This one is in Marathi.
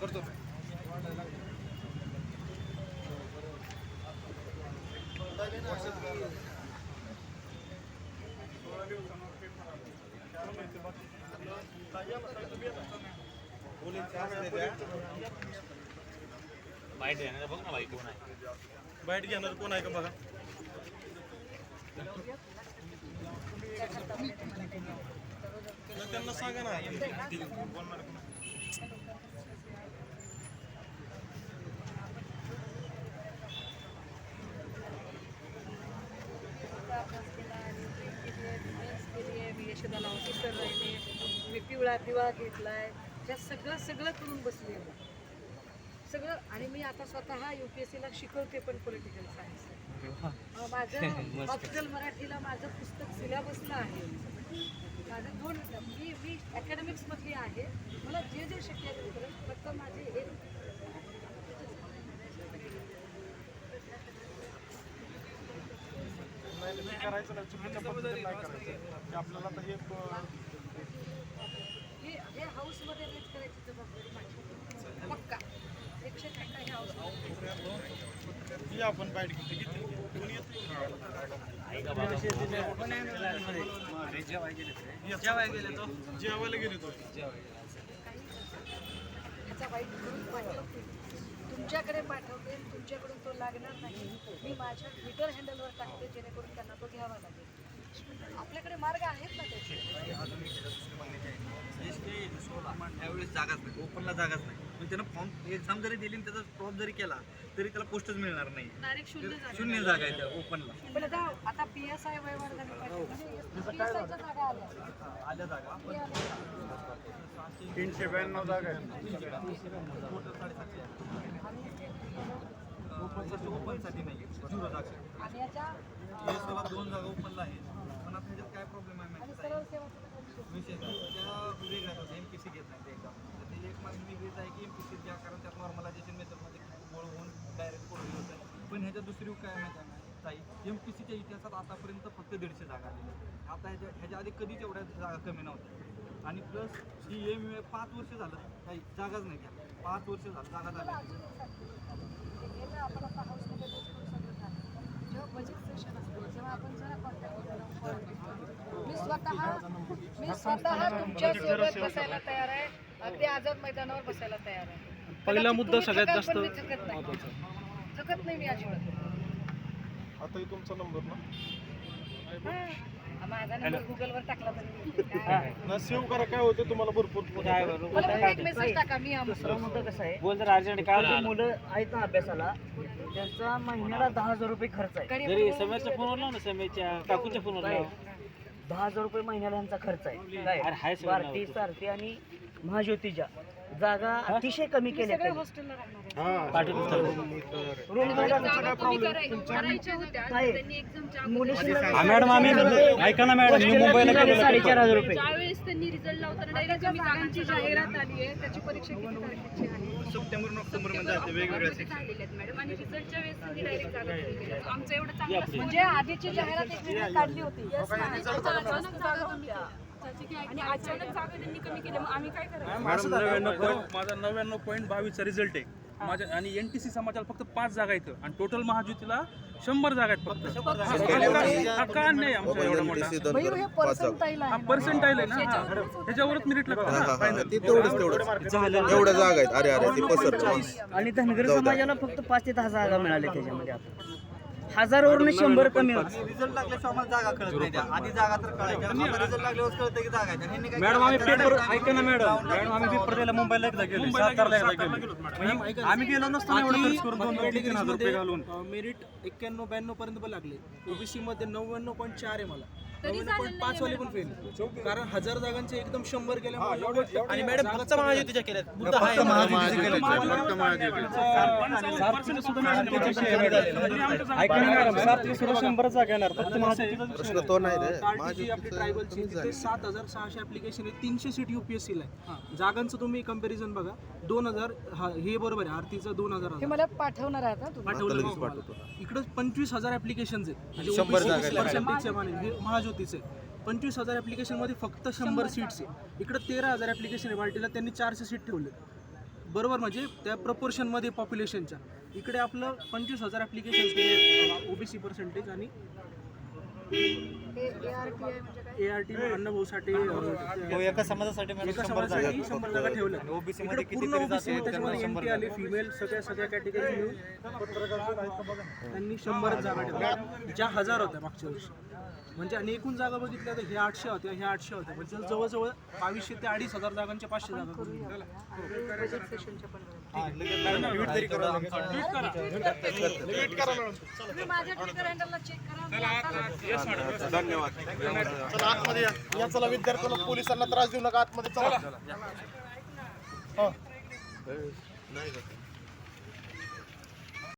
करतो. बाईट घेणार बघ ना, बाई कोण आहे. बाईट घेणार कोण आहे का बघा. त्यांना सांगा ना. यशोदाला ऑफिसर राहिले, मी पिवळा दिवा घेतलाय, त्या सगळं करून बसले सगळं. आणि मी आता स्वतः UPSCला शिकवते पण पॉलिटिकल सायन्स. माझं हॉस्पिटल मराठीला माझं पुस्तक सिलेबसला आहे. माझं मी अकॅडमिक्समधली आहे. मला जे शक्य आहे ते करेन. फक्त माझे हे करायचं नाही, चुकीच्या पद्धतीने नाही करायचं. आपल्याला तर हे हाऊसमध्ये रेट करायची जबाबदारी माझी पक्का 100% हे हाऊस. आपण बाईट घेतो. जेवायला गेले तो ह्याचा वाईट करून पाठवते, तुमच्याकडे पाठवते. तुमच्याकडून तो लागणार नाही. मी माझ्या ट्विटर हँडलवर टाकते जेणेकरून त्यांना तो घ्यावा लागेल. आपल्याकडे मार्ग आहेत ना त्याचे. त्यावेळेस जागाच नाही, ओपनला जागाच नाही. पण त्यानं फॉर्म एक्झाम जरी दिली आणि त्याचा ड्रॉप जरी केला तरी त्याला पोस्टच मिळणार नाही. डायरेक्ट शून्य जागा आहे त्या ओपनला. पण आता PSI व्यवहार झाले पाहिजे. PSIच्या जागा आल्या जागा 392 जागा आहेत. ओपनसाठी नाही, झिरो जागा. आणि याच्या 2 जागा ओपनला आहेत. पण आता ह्याच्यात काय प्रॉब्लेम आहे माहिती सरळ सेवा विषय त्या वेगळ्या होत्या. MPC घेत नाही ते एक्झाम. ते एक मागणी वेगळीच आहे की MPC घ्या, कारण त्यात नॉर्मलायझेशन मेथडमध्ये गोळ होऊन डायरेक्ट पोरली होतं. पण ह्याच्यात दुसरी काय माहिती आहे ताई, MPCच्या इतिहासात आतापर्यंत फक्त 150 जागा आलेल्या. आता ह्याच्या आधी कधीच एवढ्या जागा कमी नव्हत्या. आणि प्लस ही 5 वर्ष झालं काही जागाच नाही घ्या. 5 वर्ष झालं जागा झाल्या. आपण आता हाऊसमध्ये जेव्हा बजेट सेशन असतो तेव्हा आपण जरा कॉन्टॅक्ट मी स्वतः तुमच्यासोबत बसायला तयार आहे. अगदी आझाद मैदानावर बसायला तयार आहे. पहिला मुद्दा सगळ्यात जास्त थकत नाही मी अजिबात. आताही तुमचा नंबर ना माझा नंबर गुगलवर टाकला तरी ना सेव्ह करा. काय होतं तुम्हाला भरपूर मला एक मेसेज टाका. मी दुसरा मुद्दा कसा आहे, बोल जर अर्जंट काय मुलं आहेत ना अभ्यासाला, त्यांचा महिन्याला 10,000 रुपये खर्च आहे. जरी समोरच्या फोनवर लाव ना, समोरच्या काकूच्या फोनवर लाव. 10,000 रुपये महिन्याला यांचा खर्च आहे. काय अरे हाय सगळं भारती सारथी आणि महाज्योतीच्या जागा अतिशय कमी केल्या सगळे त्यांनी. हॉस्टेलला राहणार आहे. रूम भाड्याचा काय प्रॉब्लेम करायच्या होत्या काय त्यांनी एक्झामच्या मुली शिल्लक मॅडम आम्ही ऐका ना मॅडम, मी मुंबईला गेलो 4,500 रुपये. ज्यावेळेस त्यांनी रिझल्ट लावताना डायरेक्ट जागांची जाहिरात आली आहे. त्याची परीक्षा किती तारखेची आहे? सप्टेंबर ऑक्टोबर मध्ये जाते वेगवेगळ्या मॅडम आणि रिझल्टच्या वेळेस त्यांनी डायरेक्ट जागा दिली. आमचं एवढं चांगलं म्हणजे आधीची जाहिरात एक वेगळी काढली होती. आणि अचानक जागा त्यांनी कमी केल्या. मग आम्ही काय करायचं? माझा 99.22चा रिझल्ट आहे माझ्या. आणि NTC समाजाला फक्त 5 जागा आहेत आणि टोटल महाज्योतीला 100 जागा आहेत फक्त. हा का नाही आमचा एवढा मोठा मयूर हे पर्सेंटाईल आहे. पर्सेंटाईल आहे ना, त्याच्यावरच मेरिट लागतं ना फायनल. तेवढ्या जागा आहेत. अरे ती पसरत. आणि धनगर समाजाला फक्त 5 ते 10 जागा मिळाल्या त्याच्यामध्ये. आता हजारावरून 100 कमी होत. रिझल्ट लागल्याशिवाय आम्हाला जागा कळत नाही. त्या आधी जागा तर कळायच्या. रिझल्ट लागल्यावर कळतं की जागा आहे. मॅडम आम्ही पेपर ऐका ना मॅडम आम्ही पेपर द्यायला मुंबईला एकदा गेलो, सातारला एकदा गेलो. आम्ही गेलो नसताना एवढं खर्च करून 2,000-3,000 रुपये घालून. मेरिट 91-92 पर्यंत पण लागले. OBC मध्ये 99.4 आहे मला. 99.5 वाले पण फेल. कारण 1000 जागांचे एकदम 100 केल्यामुळे. आणि मॅडम फक्त महायुतीच्या केल्यात. मुद्दा आहे प्रश्न तो नाही रे. आपली ट्रायबलची 7,600 ऍप्लिकेशन आहे. 300 सीट UPSC ला आहे. जागांचं तुम्ही कंपॅरिझन बघा. 2,000 हे बरोबर आहे. आरतीचं 2,000 हे मला पाठवणार आहे ना तुम्ही? पाठवलं. इकडे 25,000 ऍप्लिकेशन आहेत. पर्सेंटेजच्या माने महाज्योतीचे 25,000 ऍप्लिकेशन मध्ये फक्त 100 सीट्स आहे. इकडे 13,000 ऍप्लिकेशन आहे. पार्टीला त्यांनी 400 सीट ठेवले. बरोबर म्हणजे त्या प्रपोर्शनमध्ये पॉप्युलेशनच्या इकडे आपलं 25,000 ॲप्लिकेशन्स केले ओबीसी पर्सेंटेज आणि ARTI म्हणजे काय ART अण्णाभाऊ साठे एका समाजासाठी एका समाजासाठी 100 जागा ठेवल्या ओबीसी इकडे मध्ये पूर्ण ओबीसी त्याच्यामध्ये एनटी आले फिमेल सगळ्या कॅटेगरी मिळून त्यांनी 100 जागा ठेवल्या ज्या 1000 होत्या मागच्या वर्षी म्हणजे आणि एकूण जागा बघितल्या तर ह्या 800 होत्या ह्या 800 होत्या म्हणजे जवळजवळ 2200 ते 2,500 जागांच्या 500 जागा करून दिल्या. बजेट सेशनच्या पण तुम्ही माझ्या ट्विटर हँडलला चेक करा. धन्यवाद. चला आतमध्ये या चला विद्यार्थ्यांना पोलिसांना त्रास देऊ नका आतमध्ये चला.